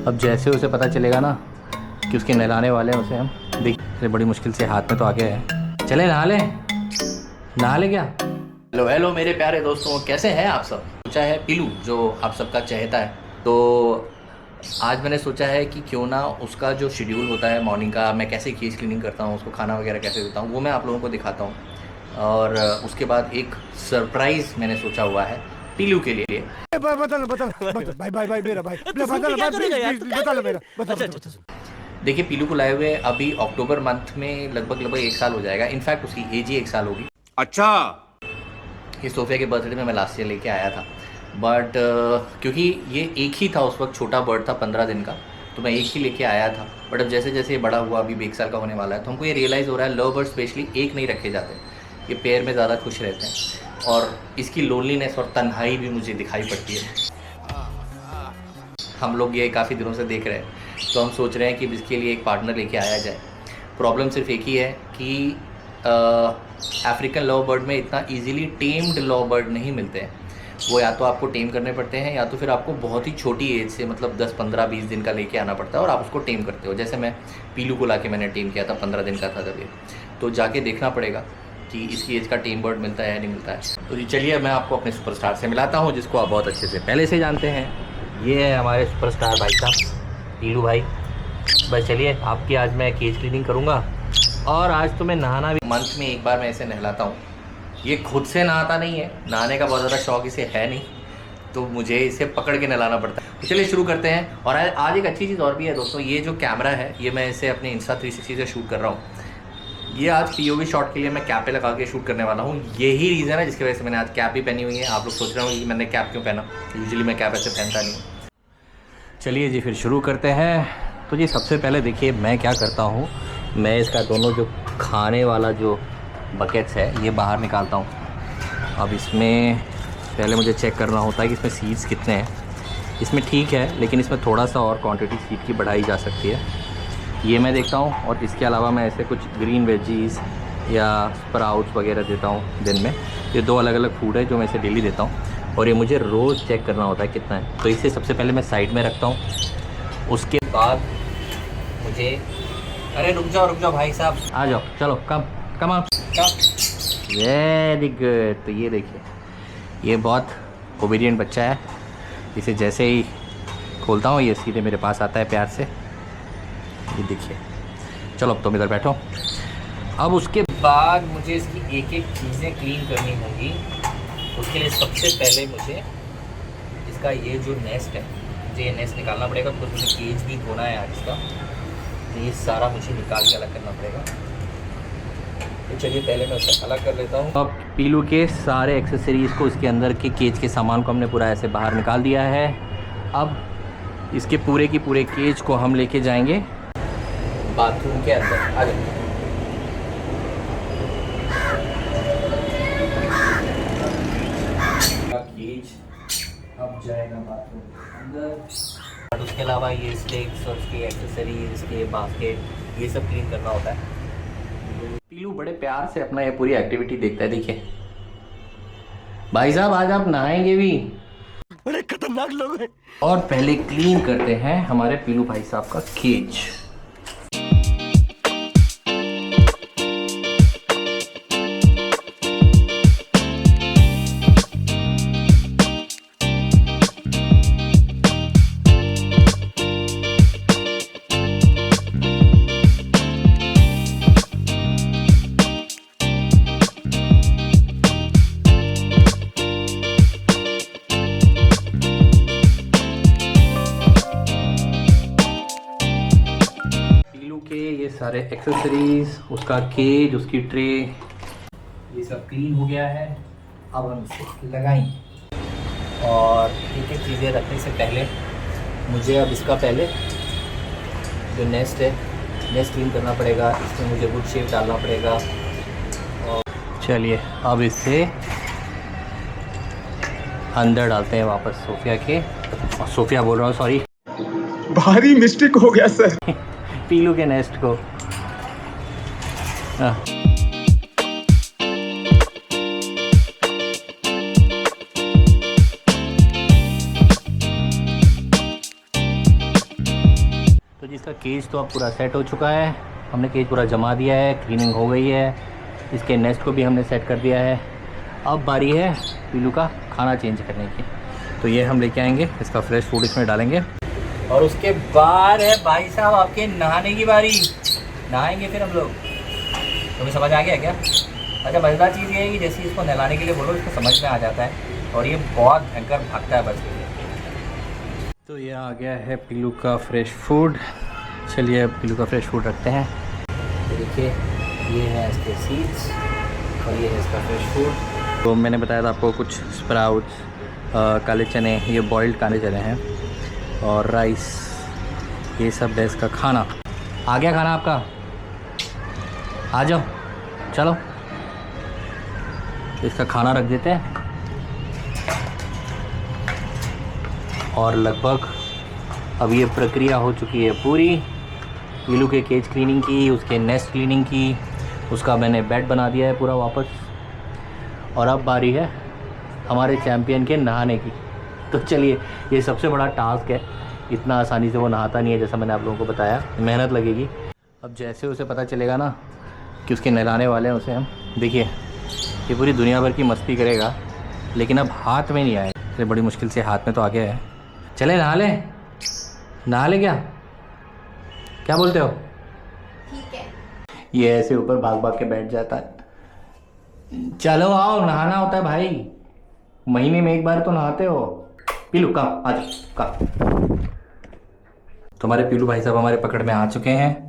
अब जैसे उसे पता चलेगा ना कि उसके नहलाने वाले हैं, उसे हम देख बड़ी मुश्किल से हाथ में तो आ गया है। चले नहा ले क्या। हेलो हेलो मेरे प्यारे दोस्तों, कैसे हैं आप सब। सोचा है पीलू जो आप सबका चहेता है, तो आज मैंने सोचा है कि क्यों ना उसका जो शेड्यूल होता है मॉर्निंग का, मैं कैसे केस क्लीनिंग करता हूँ, उसको खाना वगैरह कैसे देता हूँ, वो मैं आप लोगों को दिखाता हूँ। और उसके बाद एक सरप्राइज़ मैंने सोचा हुआ है पीलू के लिए। भाई भाई भाई मेरा भाई बता मेरा बता। देखिए, पीलू को लाए हुए अभी अक्टूबर मंथ में लगभग 1 साल हो जाएगा। इनफैक्ट उसकी एज ही 1 साल होगी। अच्छा, ये सोफिया के बर्थडे में मैं लास्ट ईयर लेके आया था, बट क्योंकि ये एक ही था उस वक्त, छोटा बर्ड था 15 दिन का, तो मैं एक ही लेके आया था। बट अब जैसे जैसे ये बड़ा हुआ, अभी 1 साल का होने वाला है, तो हमको ये रियलाइज़ हो रहा है लव बर्ड स्पेशली एक नहीं रखे जाते, ये पेयर में ज़्यादा खुश रहते हैं। और इसकी लोनलीनेस और तन्हाई भी मुझे दिखाई पड़ती है। हम लोग ये काफ़ी दिनों से देख रहे हैं, तो हम सोच रहे हैं कि इसके लिए एक पार्टनर लेके आया जाए। प्रॉब्लम सिर्फ एक ही है कि अफ्रीकन लव बर्ड में इतना इजीली टेम्ड लव बर्ड नहीं मिलते हैं। वो या तो आपको टेम करने पड़ते हैं, या तो फिर आपको बहुत ही छोटी एज से, मतलब 10, 15, 20 दिन का लेके आना पड़ता है और आप उसको टेम करते हो। जैसे मैं पीलू को लाके मैंने टेम किया था, 15 दिन का था जब ये, तो जाके देखना पड़ेगा कि इसकी एज का टेम बर्ड मिलता है या नहीं मिलता है। तो जी चलिए, मैं आपको अपने सुपरस्टार से मिलाता हूँ, जिसको आप बहुत अच्छे से पहले से जानते हैं। ये है हमारे सुपरस्टार भाई साहब, पीलू भाई। बस चलिए, आपकी आज मैं केज क्लीनिंग करूँगा, और आज तो मैं नहाना भी मंथ में एक बार मैं इसे नहलाता हूँ। ये खुद से नहाता नहीं है, नहाने का बहुत ज़्यादा शौक इसे है नहीं, तो मुझे इसे पकड़ के नहलाना पड़ता है। तो चलिए शुरू करते हैं। और आज एक अच्छी चीज़ और भी है दोस्तों, ये जो कैमरा है, ये मैं इसे अपने इंस्टा 360 से शूट कर रहा हूँ। ये आज POV शॉट के लिए मैं कैप पे लगा के शूट करने वाला हूँ। यही रीज़न है जिसकी वजह से मैंने आज कैप भी पहनी हुई है। आप लोग सोच रहे होंगे कि मैंने कैप क्यों पहना, यूजुअली मैं कैप ऐसे पहनता नहीं हूँ। चलिए जी, फिर शुरू करते हैं। तो जी सबसे पहले देखिए मैं क्या करता हूँ, मैं इसका दोनों जो खाने वाला जो बकेट्स है ये बाहर निकालता हूँ। अब इसमें पहले मुझे चेक करना होता है कि इसमें सीड्स कितने हैं। इसमें ठीक है, लेकिन इसमें थोड़ा सा और क्वांटिटी सीड की बढ़ाई जा सकती है, ये मैं देखता हूँ। और इसके अलावा मैं ऐसे कुछ ग्रीन वेजीज़ या स्प्राउट्स वगैरह देता हूँ दिन में। ये 2 अलग अलग फूड है जो मैं इसे डेली देता हूँ, और ये मुझे रोज़ चेक करना होता है कितना है। तो इसे सबसे पहले मैं साइड में रखता हूँ। उसके बाद मुझे, अरे रुक जाओ भाई साहब, आ जाओ, चलो कम वेरी गुड। तो ये देखिए, ये बहुत ओबीडियंट बच्चा है। इसे जैसे ही खोलता हूँ ये सीधे मेरे पास आता है प्यार से। ये देखिए, चलो अब तुम इधर बैठो। अब उसके बाद मुझे इसकी एक एक चीज़ें क्लीन करनी होगी। उसके लिए सबसे पहले मुझे इसका ये जो नेस्ट है, मुझे ये नेस्ट निकालना पड़ेगा, तो मुझे केज भी धोना है आज इसका, तो ये सारा मुझे निकाल के अलग करना पड़ेगा। तो चलिए पहले मैं उसे अलग कर लेता हूँ। अब पीलू के सारे एक्सेसरीज़ को, इसके अंदर के केज के सामान को हमने पूरा ऐसे बाहर निकाल दिया है। अब इसके पूरे की पूरे केज को हम लेके जाएंगे बाथरूम के अंदर। आ जाओ। केज अब जाएगा बाथरूम के अंदर। और उसके अलावा ये स्टिक्स और इसके एक्सेसरीज, इसके बास्केट, ये सब क्लीन करना होता है। पीलू बड़े प्यार से अपना ये पूरी एक्टिविटी देखता है। देखिए भाई साहब, आज आप नहाएंगे भी, बड़े खतरनाक लोग हैं। और पहले क्लीन करते हैं हमारे पीलू भाई साहब का केज। ये सारे एक्सेसरीज, उसका केज, उसकी ट्रे, ये सब क्लीन हो गया है। अब हम इसे लगाएंगे। और एक एक चीज़ें रखने से पहले मुझे अब इसका पहले जो नेस्ट है, नेस्ट क्लीन करना पड़ेगा। इसमें मुझे वुड शेप डालना पड़ेगा। और चलिए अब इसे अंदर डालते हैं वापस सोफिया के, सोफिया बोल रहा हूँ, सॉरी, भारी मिस्टेक हो गया सर। पीलू के नेस्ट को। इसका केज तो अब पूरा सेट हो चुका है, हमने केज पूरा जमा दिया है, क्लीनिंग हो गई है, इसके नेस्ट को भी हमने सेट कर दिया है। अब बारी है पीलू का खाना चेंज करने की, तो ये हम लेके आएंगे, इसका फ्रेश फूड इसमें डालेंगे और उसके बाद है भाई साहब आपके नहाने की बारी। नहाएंगे फिर हम लोग। तुम्हें समझ आ गया क्या? अच्छा, मज़ेदार चीज़ ये है कि जैसे इसको नहलाने के लिए बोलो इसको समझ में आ जाता है और ये बहुत भयंकर भागता है बस के लिए। तो ये आ गया है पीलू का फ्रेश फूड। चलिए अब पीलू का फ्रेश फूड रखते हैं। तो देखिए ये है इसके सीड्स और ये है इसका फ्रेश फूड। तो मैंने बताया था आपको कुछ स्प्राउट्स, काले चने, ये बॉइल्ड काले चने हैं और राइस, ये सब है इसका खाना। आ गया खाना आपका? आ जाओ, चलो इसका खाना रख देते हैं। और लगभग अब ये प्रक्रिया हो चुकी है पूरी। पीलू के केज क्लीनिंग की, उसके नेस्ट क्लीनिंग की, उसका मैंने बेड बना दिया है पूरा वापस। और अब बारी है हमारे चैम्पियन के नहाने की। तो चलिए, ये सबसे बड़ा टास्क है, इतना आसानी से वो नहाता नहीं है जैसा मैंने आप लोगों को बताया, मेहनत लगेगी। अब जैसे उसे पता चलेगा ना कि उसके नहलाने वाले हैं, उसे हम देखिए ये पूरी दुनिया भर की मस्ती करेगा, लेकिन अब हाथ में नहीं आएगा। इसे बड़ी मुश्किल से हाथ में तो आ गया है। चले नहा लें? नहा ले क्या बोलते हो? ठीक है। ये ऐसे ऊपर भाग भाग के बैठ जाता है। चलो आओ, नहाना होता है भाई, महीने में एक बार तो नहाते हो। पीलू कहाँ? आज कहाँ? तुम्हारे पीलू भाई साहब हमारे पकड़ में आ चुके हैं।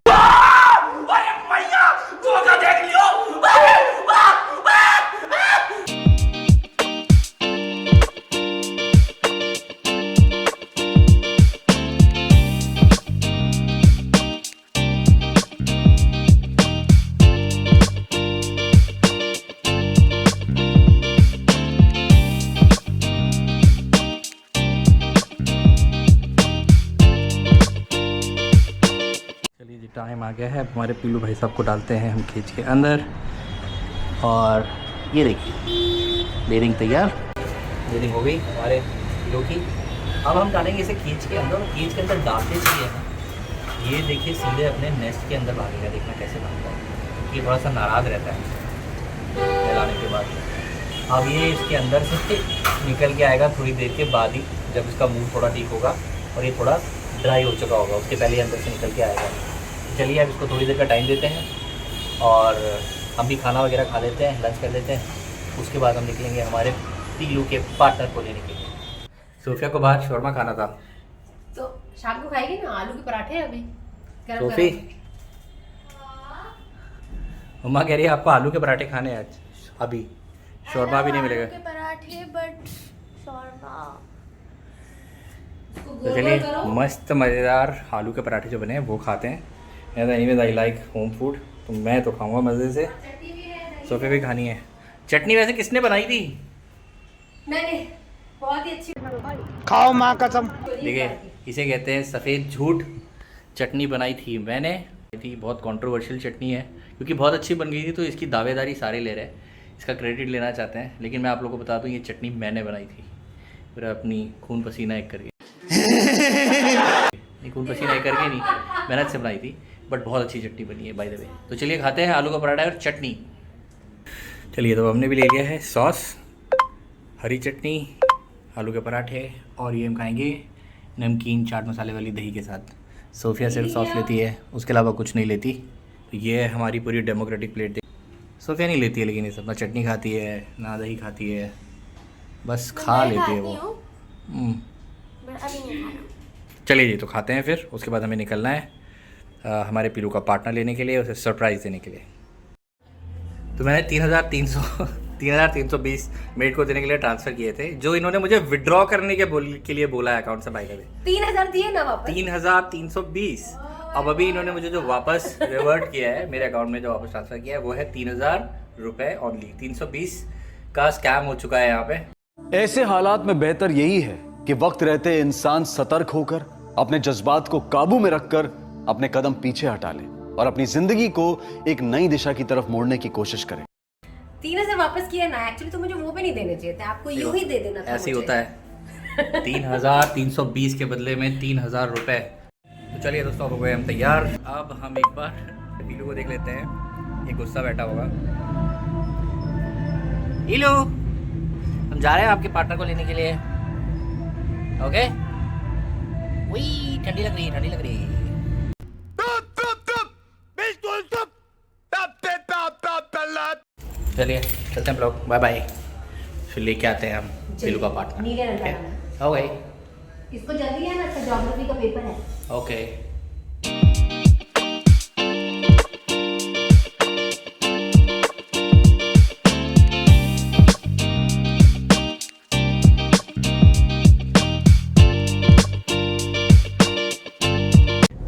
टाइम आ गया है, अब हमारे पीलू भाई साहब को डालते हैं हम केज के अंदर। और ये देखिए लेयरिंग तैयार, लेयरिंग हो गई हमारे पीलू की। अब हम डालेंगे इसे केज के अंदर। और केज के अंदर डालते चाहिए ना, ये देखिए सीधे अपने नेस्ट के अंदर भागेगा, देखना कैसे भागता है। ये थोड़ा सा नाराज़ रहता है नहलाने के बाद। अब ये इसके अंदर से निकल के आएगा थोड़ी देर के बाद ही, जब इसका मुँह थोड़ा ठीक होगा और ये थोड़ा ड्राई हो चुका होगा, उसके पहले अंदर से निकल के आएगा। चलिए अब इसको थोड़ी देर का टाइम देते हैं और हम भी खाना वगैरह खा लेते हैं, लंच कर लेते हैं। उसके बाद हम निकलेंगे हमारे पीलू के पार्टनर को लेने के लिए। सोफिया को बाहर शौरमा खाना था, तो शाम को खाएगी ना आलू के पराठे अभी गरम सोफी। मम्मा कह रही है आपको आलू के पराठे खाने हैं आज, अभी शौरमा भी नहीं मिलेगा। आलू के पराठे बट शौरमा। तो चलिए मस्त मज़ेदार आलू के पराठे जो बने हैं वो खाते हैं। Anyways I like home food, तो मैं तो खाऊंगा मज़े से। सोफे भी खानी है। चटनी वैसे किसने बनाई थी? मैंने, बहुत ही अच्छी। खाओ माँ कसम। देखिए इसे कहते हैं सफ़ेद झूठ। चटनी बनाई थी मैंने, थी बहुत कंट्रोवर्शियल चटनी है क्योंकि बहुत अच्छी बन गई थी, तो इसकी दावेदारी सारे ले रहे हैं, इसका क्रेडिट लेना चाहते हैं। लेकिन मैं आप लोगों को बता दूँ ये चटनी मैंने बनाई थी, पूरा अपनी खून पसीना एक करके। खून पसीना एक करके नहीं, मेहनत से बनाई थी, बट बहुत अच्छी चटनी बनी है बाय द वे। तो चलिए खाते हैं आलू का पराठा और चटनी। चलिए तो हमने भी ले लिया है सॉस, हरी चटनी, आलू के पराठे, और ये हम खाएंगे नमकीन चाट मसाले वाली दही के साथ। सोफिया सिर्फ सॉस लेती है, उसके अलावा कुछ नहीं लेती। तो ये है हमारी पूरी डेमोक्रेटिक प्लेट। सोफिया नहीं लेती है लेकिन ये सब, ना चटनी खाती है ना दही खाती है, बस खा लेती है वो। चलिए जी तो खाते हैं, फिर उसके बाद हमें निकलना है हमारे पीलू का पार्टनर लेने के लिए, उसे सरप्राइज़ देने के लिए। तो मैंने 3,320 मेड को देने के लिए ट्रांसफ़र किए थे, जो इन्होंने मुझे विड्रॉ करने के लिए बोला है अकाउंट से। भाई का 3,000 दिए ना वापस। 3,320। अब अभी इन्होंने मुझे जो वापस रिवर्ट किया है मेरे अकाउंट में, जो वापस ट्रांसफ़र किया है वो है 3,000 रुपये ओनली। 320 का स्कैम हो चुका है यहाँ पे। ऐसे हालात में बेहतर यही है कि वक्त रहते इंसान सतर्क होकर अपने जज्बात को काबू में रखकर अपने कदम पीछे हटा ले और अपनी जिंदगी को एक नई दिशा की तरफ मोड़ने की कोशिश करें। 3,000 वापस किया ना, एक्चुअली तो मुझे वो भी नहीं देने चाहिए थे, आपको यूं ही दे देना था। ऐसे ही होता है। 3,320 के बदले में 3,000 रुपए। तो चलिए दोस्तों, अब हो गए हम तैयार। अब हम एक बार पीलू को देख लेते हैं, ये गुस्सा बैठा होगा। पीलू, हम जा रहे हैं आपके पार्टनर को लेने के लिए। ओके? वही ठंडी लग रही है, ठंडी लग रही है। चलिए चलते हैं ब्लॉग, बाय बाय। फिर लेके आते हैं हम पीलू का पार्टनर। नीले रंग का लाना। ओके इसको जल्दी है ना, इसका ज्योग्राफी का पेपर है। ओके।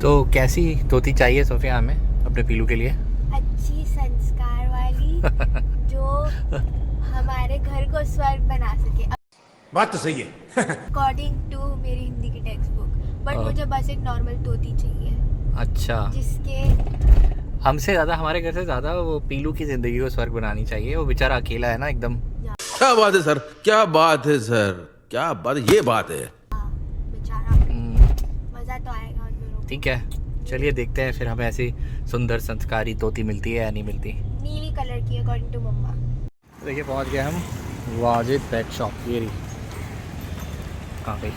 तो कैसी तोती चाहिए सोफिया हमें अपने पीलू के लिए? अच्छी संस्कार वाली जो हमारे घर को स्वर्ग बना सके। बात तो सही है। अकॉर्डिंग टू मेरी हिंदी की टेक्स्ट बुक, बट मुझे बस एक नॉर्मल तोती चाहिए अच्छा, जिसके हमसे ज़्यादा, हमारे घर से ज़्यादा वो पीलू की ज़िंदगी को स्वर्ग बनानी चाहिए। वो बेचारा अकेला है ना एकदम। क्या बात है सर, क्या बात है सर, क्या बात, ये बात है। बेचारा मजा तो आएगा उन दोनों को। ठीक है, चलिए देखते हैं फिर हमें ऐसी सुंदर संस्कारी तोती मिलती है या नहीं मिलती। नीली कलर की अकॉर्डिंग टू मम्मा। देखिए पहुंच गए हम वाजिद पेट शॉप। ये रही, कहाँ गई?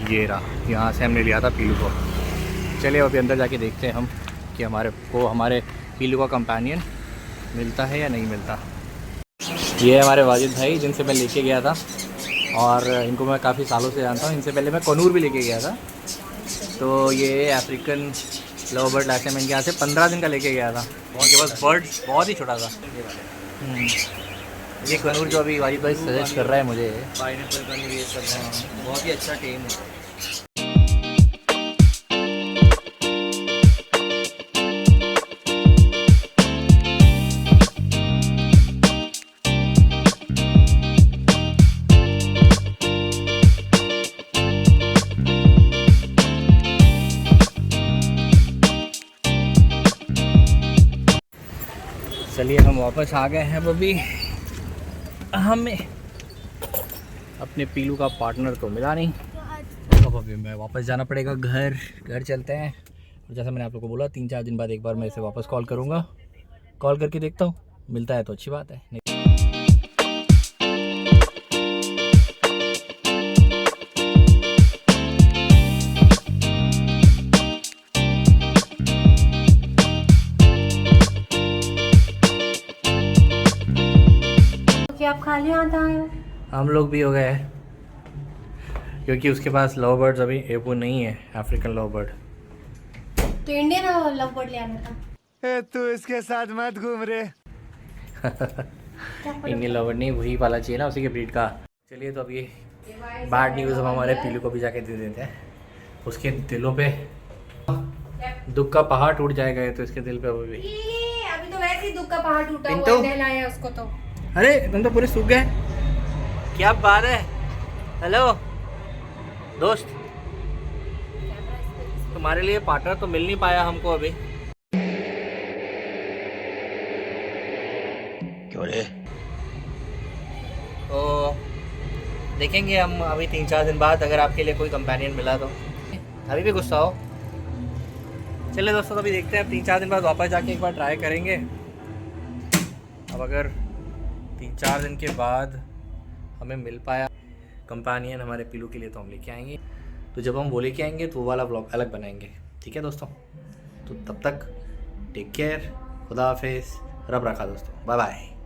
ये रहा, यहाँ से हमने लिया था पीलू को। चलिए अभी अंदर जाके देखते हैं हम कि हमारे को हमारे पीलू का कंपेनियन मिलता है या नहीं मिलता। ये है हमारे वाजिद भाई जिनसे मैं लेके गया था, और इनको मैं काफ़ी सालों से जानता हूँ। इनसे पहले मैं कनूर भी लेके गया था। तो ये African love bird last time इनके यहाँ से 15 दिन का लेके गया था। उनके पास बर्ड बहुत ही छोटा था। ये कनूर जो अभी वाजिद भाई सजेस्ट कर रहा है मुझे, पाइनएप्पल कनूर, ये सब बहुत ही अच्छा टेम है। चलिए हम वापस आ गए हैं। अभी हमें अपने पीलू का पार्टनर तो मिला नहीं, अब अभी मैं वापस जाना पड़ेगा घर चलते हैं। और जैसा मैंने आप लोगों को बोला 3-4 दिन बाद एक बार मैं इसे वापस कॉल करूँगा। कॉल करके देखता हूँ, मिलता है तो अच्छी बात है, नहीं आप खाली हाथ आए हो? हम लोग भी हो गए हैं, क्योंकि उसके पास लव बर्ड्स अभी वो नहीं है, अफ्रीकन लव बर्ड। तो इंडियन लव बर्ड ले आना था। तू इसके साथ मत घूम रे। इंडियन लव बर्ड नहीं, वही वाला चाहिए ना, उसी के ब्रीड का। चलिए तो अब ये बैड न्यूज़ हम हमारे पीलू को भी जाके दे देते हैं। उसके दिलों पे दुख का पहाड़ टूट जाएगा, ये तो इसके दिल पे अभी अभी तो वैसे ही दुख का पहाड़ टूटा हुआ पिंटू? है, नहलाया उसको तो। अरे तुम तो पूरे सूख गए, क्या बात है। हेलो दोस्त, तुम्हारे लिए पार्टनर तो मिल नहीं पाया हमको अभी। क्यों रे? तो देखेंगे हम अभी 3-4 दिन बाद, अगर आपके लिए कोई कंपेनियन मिला तो। अभी भी गुस्सा हो? चलिए दोस्तों, तो अभी देखते हैं 3-4 दिन बाद वापस जाके एक बार ट्राई करेंगे। अब अगर 3-4 दिन के बाद हमें मिल पाया कंपेनियन हमारे पीलू के लिए, तो हम लेके आएंगे। तो जब हम वो लेके आएंगे तो वो वाला ब्लॉग अलग बनाएंगे, ठीक है दोस्तों? तो तब तक टेक केयर, खुदा हाफिज़, रब रखा दोस्तों, बाय बाय।